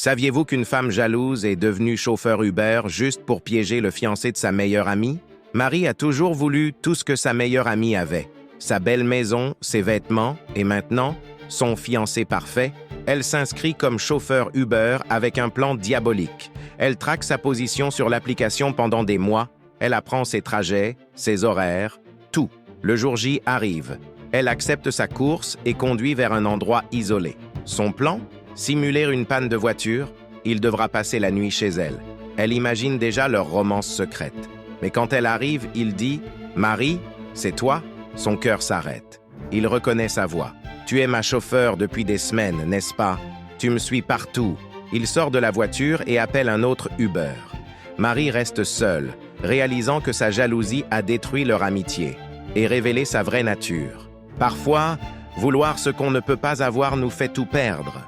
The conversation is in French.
Saviez-vous qu'une femme jalouse est devenue chauffeur Uber juste pour piéger le fiancé de sa meilleure amie? Marie a toujours voulu tout ce que sa meilleure amie avait. Sa belle maison, ses vêtements et maintenant, son fiancé parfait. Elle s'inscrit comme chauffeur Uber avec un plan diabolique. Elle traque sa position sur l'application pendant des mois. Elle apprend ses trajets, ses horaires, tout. Le jour J arrive. Elle accepte sa course et conduit vers un endroit isolé. Son plan? Simuler une panne de voiture. Il devra passer la nuit chez elle. Elle imagine déjà leur romance secrète. Mais quand elle arrive, il dit « Marie, c'est toi ?» Son cœur s'arrête. Il reconnaît sa voix. « Tu es ma chauffeur depuis des semaines, n'est-ce pas? Tu me suis partout. » Il sort de la voiture et appelle un autre Uber. Marie reste seule, réalisant que sa jalousie a détruit leur amitié et révélé sa vraie nature. Parfois, vouloir ce qu'on ne peut pas avoir nous fait tout perdre.